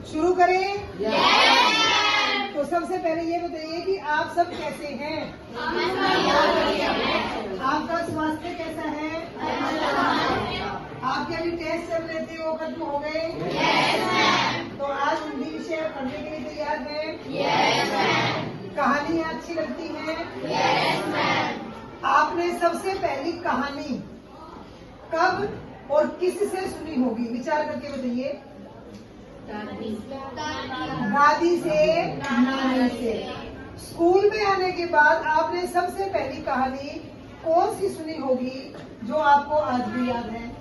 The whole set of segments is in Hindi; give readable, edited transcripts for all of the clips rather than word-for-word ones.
शुरू करें? तो सबसे पहले ये बताइए कि आप सब कैसे हैं? आपका स्वास्थ्य कैसा है? आपके अभी टेस्ट चल रहे थे, वो खत्म हो गए? तो आज हिंदी विषय पढ़ने के लिए तैयार हैं? कहानियाँ अच्छी लगती हैं? आपने सबसे पहली कहानी कब और किस से सुनी होगी? विचार करके बताइए। दादी से, नानी से। स्कूल में आने के बाद आपने सबसे पहली कहानी कौन सी सुनी होगी जो आपको आज भी याद है?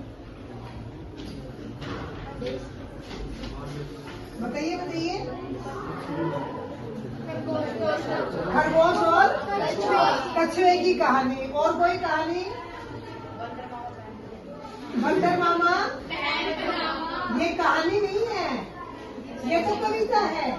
बताइए बताइए। खरगोश और कछुए की कहानी। और कोई कहानी? बंदर मामा। ये कहानी नहीं है, ये तो कविता है।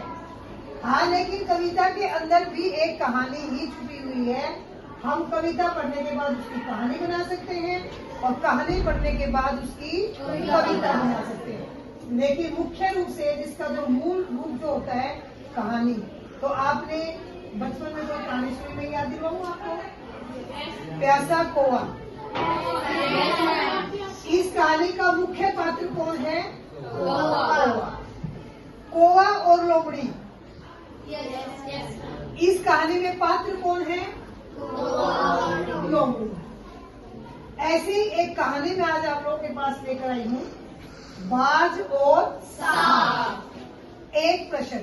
हाँ, लेकिन कविता के अंदर भी एक कहानी ही छुपी हुई है। हम कविता पढ़ने के बाद उसकी कहानी बना सकते हैं और कहानी पढ़ने के बाद उसकी कविता बना सकते हैं। लेकिन मुख्य रूप से जिसका जो मूल रूप जो होता है कहानी। तो आपने बचपन में जो कहानी सुनी, मैं याद दिलाऊं आपको? प्यासा कौवा। इस कहानी का मुख्य पात्र कौन है? कौवा और लोमड़ी। इस कहानी में पात्र कौन है? लोमड़ी। ऐसी एक कहानी मैं आज आप लोगों के पास लेकर आई हूँ, बाज और सांप। एक प्रश्न,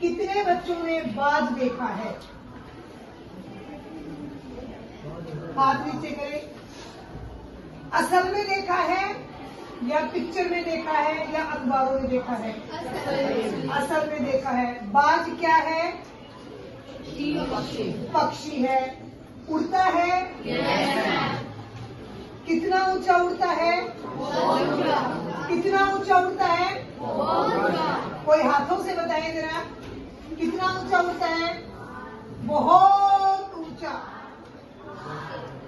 कितने बच्चों ने बाज देखा है? हाथ नीचे करें। असल में देखा है या पिक्चर में देखा है या अखबारों में देखा है? असल में देखा है। बाज क्या है? पक्षी है। उड़ता है? कितना ऊंचा उड़ता है? कितना ऊंचा उड़ता है? कोई हाथों से बताइए जरा, कितना ऊंचा उड़ता है? बहुत ऊंचा।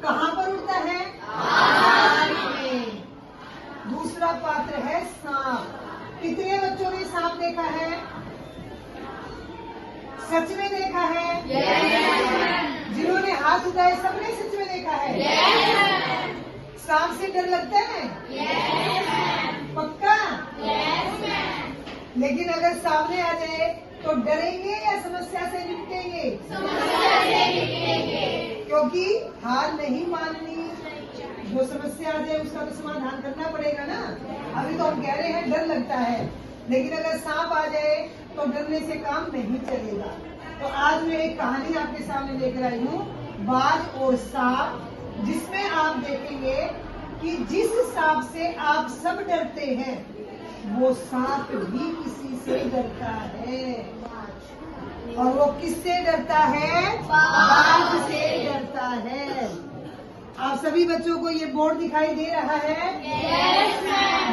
कहाँ पर उड़ता है? आसमान में। दूसरा पात्र है सांप। कितने बच्चों ने सांप देखा है? सच में देखा है? जिन्होंने हाथ उठाए सबने सच में देखा है? सांप से डर लगता है? पक्का? लेकिन अगर सामने आ जाए तो डरेंगे या समस्या से निपटेंगे? क्योंकि हार नहीं माननी। जो समस्या आ जाए उसका तो समाधान करना पड़ेगा ना। अभी तो हम कह रहे हैं डर लगता है, लेकिन अगर सांप आ जाए तो डरने से काम नहीं चलेगा। तो आज मैं एक कहानी आपके सामने लेकर आई हूँ, बाज और सांप, जिसमें आप देखेंगे कि जिस सांप से आप सब डरते हैं वो सांप भी किसी से डरता है। और वो किससे डरता है? बाज से डरता है। आप सभी बच्चों को ये बोर्ड दिखाई दे रहा है?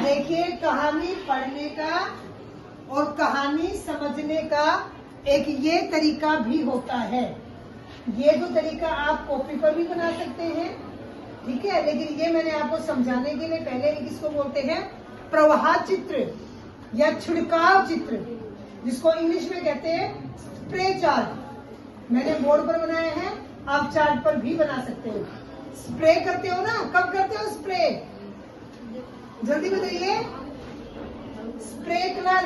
देखिए, कहानी पढ़ने का और कहानी समझने का एक ये तरीका भी होता है। ये जो तरीका आप कॉपी पर भी बना सकते हैं, ठीक है, लेकिन ये मैंने आपको समझाने के लिए पहले इसको बोलते हैं प्रवाह चित्र या छिड़काव चित्र, जिसको इंग्लिश में कहते हैं स्प्रे चार्ट। मैंने बोर्ड पर बनाया है, आप चार्ट पर भी बना सकते हो। स्प्रे करते हो ना? कब करते हो स्प्रे? जल्दी बताइए। स्प्रे कलर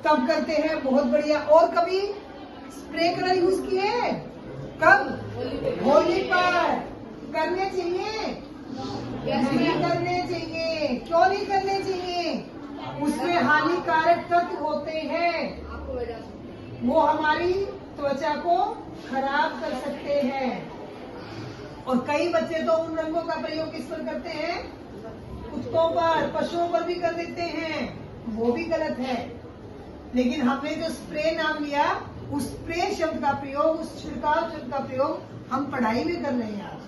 तब करते हैं, बहुत बढ़िया। और कभी स्प्रे कलर यूज किए? कब? होली पर। करने चाहिए? नहीं करने चाहिए। क्यों नहीं करने चाहिए? उसमें हानिकारक तत्व होते हैं, वो हमारी त्वचा को खराब कर सकते हैं। और कई बच्चे तो उन रंगों का प्रयोग किस पर करते हैं? कुत्तों पर, पशुओं पर भी कर देते हैं, वो भी गलत है। लेकिन हमने जो स्प्रे नाम लिया, उस स्प्रे शब्द का प्रयोग, उस छिड़काव शब्द का प्रयोग हम पढ़ाई में कर रहे हैं आज,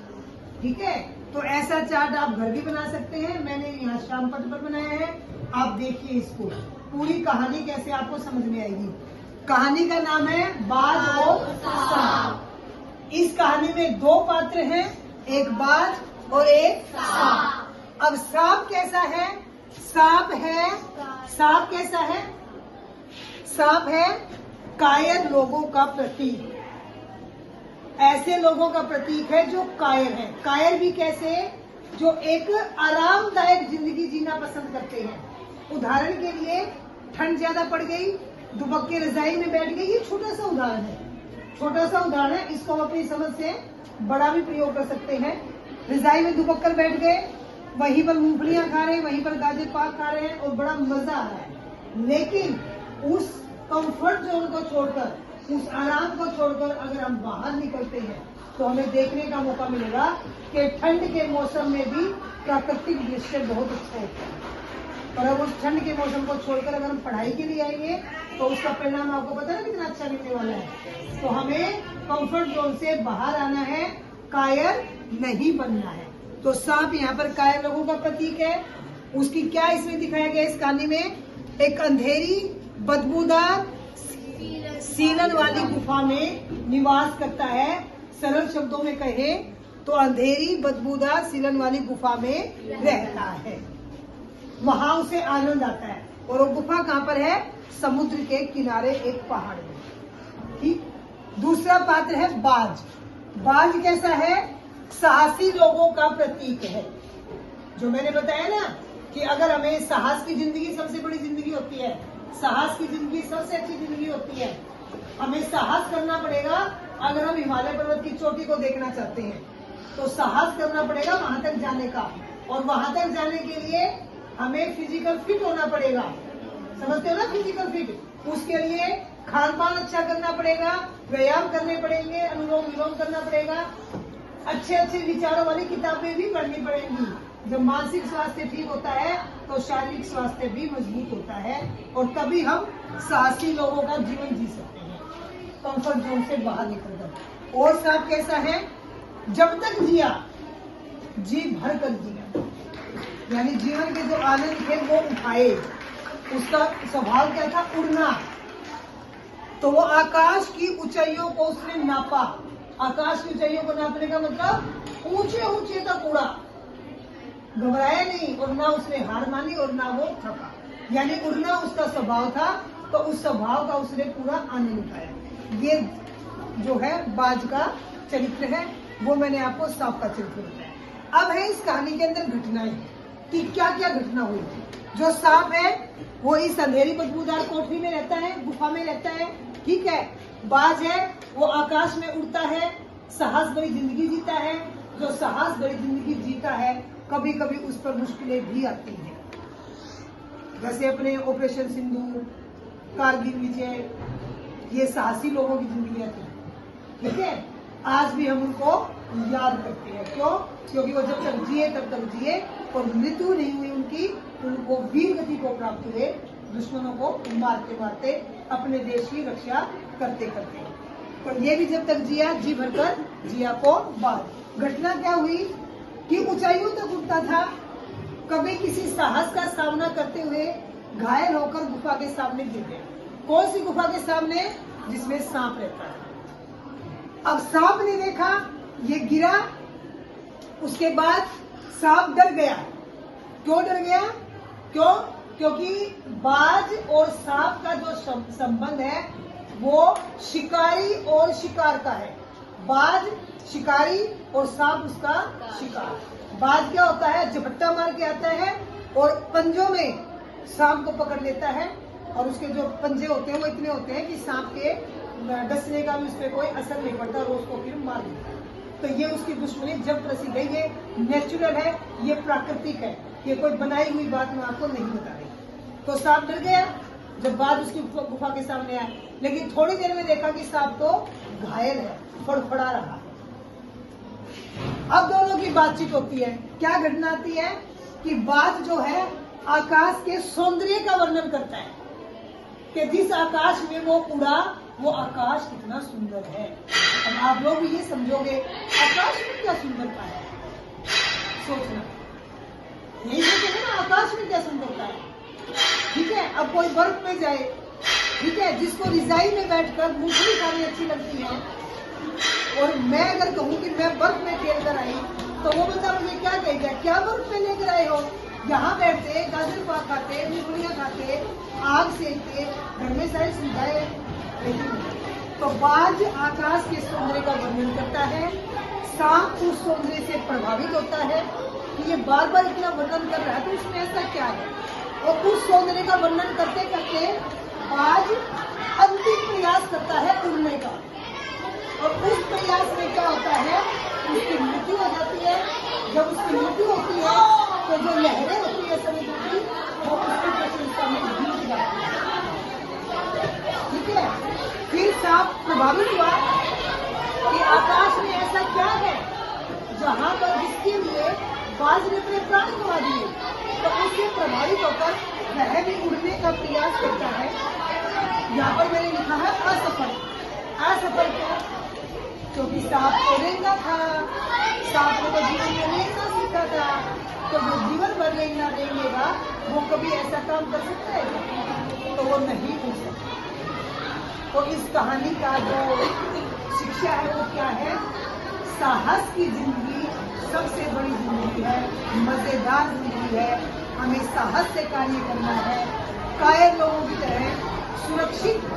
ठीक है। तो ऐसा चार्ट आप घर भी बना सकते हैं। मैंने यहाँ श्याम पट पर बनाया है, आप देखिए इसको। पूरी कहानी कैसे आपको समझ में आएगी। कहानी का नाम है बाज और सांप। इस कहानी में दो पात्र हैं, एक बाज और एक सांप। अब सांप कैसा है? सांप है, सांप कैसा है? सांप है कायर लोगों का प्रतीक, ऐसे लोगों का प्रतीक है जो कायर है। कायर भी कैसे? जो एक आरामदायक जिंदगी जीना पसंद करते हैं। उदाहरण के लिए ठंड ज्यादा पड़ गई, दुबक के रजाई में बैठ गई, ये छोटा सा उदाहरण है, छोटा सा उदाहरण है। इसको हम अपनी समझ से बड़ा भी प्रयोग कर सकते हैं। रजाई में दुबक कर बैठ गए, वहीं पर मूंगफलियां खा रहे हैं, वहीं पर गाजर पाक खा रहे हैं और बड़ा मजा आ रहा है। लेकिन उस कंफर्ट जोन को छोड़कर, उस आराम को छोड़कर अगर हम बाहर निकलते हैं तो हमें देखने का मौका मिलेगा कि ठंड के मौसम में भी प्राकृतिक दृश्य बहुत अच्छा होता है। और अब उस ठंड के मौसम को छोड़कर अगर हम पढ़ाई के लिए आएंगे तो उसका परिणाम आपको पता है कितना अच्छा मिलने वाला है। तो हमें कंफर्ट जोन से बाहर आना है, कायर नहीं बनना है। तो सांप यहाँ पर कायर लोगों का प्रतीक है। उसकी क्या इसमें दिखाया गया इस कहानी में? एक अंधेरी बदबूदार सीलन वाली गुफा में निवास करता है। सरल शब्दों में कहे तो अंधेरी बदबूदार सीलन वाली गुफा में रहता है, वहां उसे आनंद आता है। और वो गुफा कहाँ पर है? समुद्र के किनारे एक पहाड़ में। ठीक। दूसरा पात्र है बाज। बाज कैसा है? साहसी लोगों का प्रतीक है। जो मैंने बताया ना कि अगर हमें साहस की जिंदगी सबसे बड़ी जिंदगी होती है, साहस की जिंदगी सबसे अच्छी जिंदगी होती है। हमें साहस करना पड़ेगा। अगर हम हिमालय पर्वत की चोटी को देखना चाहते हैं तो साहस करना पड़ेगा वहां तक जाने का, और वहां तक जाने के लिए हमें फिजिकल फिट होना पड़ेगा। समझते हो ना फिजिकल फिट? उसके लिए खान पान अच्छा करना पड़ेगा, व्यायाम करने पड़ेंगे, अनुलोम विलोम करना पड़ेगा, अच्छे अच्छे विचारों वाली किताबें भी पढ़नी पड़ेंगी। जब मानसिक स्वास्थ्य ठीक होता है तो शारीरिक स्वास्थ्य भी मजबूत होता है, और तभी हम साहसी लोगों का जीवन जी सकते हैं, कंफर्ट जोन से बाहर निकलकर। और सांप कैसा है? जब तक जिया जी भर कर जिया, यानी जीवन के जो आनंद थे वो उठाए। उसका स्वभाव क्या था? उड़ना। तो वो आकाश की ऊंचाइयों को उसने नापा। आकाश की ऊंचाइयों को नापने का मतलब ऊंचे ऊंचे तक उड़ा, घबराया नहीं और ना उसने हार मानी और ना वो थका। यानी उड़ना उसका स्वभाव था, तो उस स्वभाव का उसने पूरा आनंद उठाया। ये जो है बाज का चरित्र है, वो मैंने आपको सांप का चरित्र बताया। अब है इस कहानी के अंदर घटनाएं कि क्या क्या घटना हुई। जो सांप है वो इस अंधेरी बदबूदार कोठरी में रहता है, गुफा में रहता है। ठीक है। बाज है वो आकाश में उड़ता है, साहस भरी जिंदगी जीता है। जो साहस भरी जिंदगी जीता है कभी कभी उस पर मुश्किलें भी आती हैं, जैसे अपने ऑपरेशन सिंधु, कारगिल विजय, ये साहसी लोगों की जिंदगी थी। ठीक है। आज भी हम उनको याद करते हैं। क्यों? क्योंकि वो जब तक जिए तब तक जिए और मृत्यु नहीं हुई उनकी, उनको वीर गति को प्राप्त हुए, दुश्मनों को मारते मारते अपने देश की रक्षा करते करते। पर ये भी जब तक जिया जी भरकर जिया को बाद। घटना क्या हुई कि ऊंचाइयों तक उठता था, कभी किसी साहस का सामना करते हुए घायल होकर गुफा के सामने गिर गया। कौन सी गुफा के सामने? जिसमें सांप रहता है। अब सांप ने देखा, ये गिरा, उसके बाद सांप डर गया। क्यों डर गया? क्यों? क्योंकि बाज और सांप का जो संबंध है वो शिकारी और शिकार का है। बाज शिकारी और सांप उसका शिकार। बाज क्या होता है? झपट्टा मार के आता है और पंजों में सांप को पकड़ लेता है, और उसके जो पंजे होते हैं वो इतने होते हैं कि सांप के डसने का भी उस पर कोई असर नहीं पड़ता और उसको फिर मार देता है। तो ये उसकी दुश्मनी जब प्रसिद्ध है, ये नेचुरल है, ये प्राकृतिक है, ये कोई बनाई हुई बात मैं आपको नहीं बता रही। तो सांप डर गया जब बाज उसकी गुफा के सामने आया, लेकिन थोड़ी देर में देखा कि सांप तो घायल है, फड़फड़ा रहा। अब दोनों की बातचीत होती है। क्या घटना आती है कि बाज जो है आकाश के सौंदर्य का वर्णन करता है कि जिस आकाश में वो उड़ा वो आकाश कितना सुंदर है। अब आप लोग भी ये समझोगे आकाश में क्या सुंदरता है, सोचना यही सोचोगे ना, आकाश में क्या सुंदरता है। ठीक है। अब कोई बर्फ में जाए, ठीक है, जिसको रिजाई में बैठकर मूंगफली खानी अच्छी लगती है, और मैं अगर कहूँ कि मैं बर्फ में खेल कर आई तो वो बंदा मुझे क्या कहेगा, क्या बर्फ में लेकर आए हो, यहाँ बैठ खाते, गाजर पाक खाते, मूंगफलियां खाते, आग सेकते, घर में सारी सुविधाएं। तो बाज आकाश के सौंदर्य का वर्णन करता है, सांप उस सौंदर्य से प्रभावित होता है कि ये बार बार इतना वर्णन कर रहा है, तो इसमें ऐसा क्या है। और उस सौंदर्य का वर्णन करते करते बाज अंतिम प्रयास करता है उड़ने का, और उस प्रयास में क्या होता है, उसकी मृत्यु हो जाती है। जब उसकी मृत्यु होती है तो जो लहरें होती है समुद्र की, वो उसकी प्रशंसा में डूब जाती है। ठीक है, फिर सांप प्रभावित हुआ कि आकाश में ऐसा क्या है जहां पर जिसके लिए बाज ने अपने प्राण गंवा दिए। तो उससे प्रभावित होकर वह भी उड़ने का प्रयास करता है। यहाँ पर मैंने लिखा है असफल। असफल क्यों? क्योंकि सांप तो रेंगना था, सांप ने तो जीवन में रेंगना सीखा था, तो जो जीवन भर रेंगना रेंगेगा वो कभी ऐसा काम कर सकता है? तो वो नहीं हो सकता। तो इस कहानी का जो शिक्षा है वो क्या है? साहस की जिंदगी सबसे बड़ी जिंदगी है, मजेदार जिंदगी है। हमें साहस से कार्य करना है, कायर लोगों की तरह सुरक्षित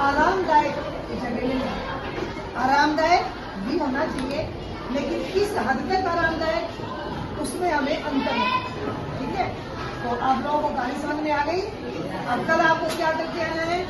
आरामदायक जगह में जाना। आरामदायक भी होना चाहिए, लेकिन किस हद तक आरामदायक, उसमें हमें अंतर है। ठीक है, तो आप लोगों को कहानी समझ में आ गई। अब कल आपको क्या करके आना है?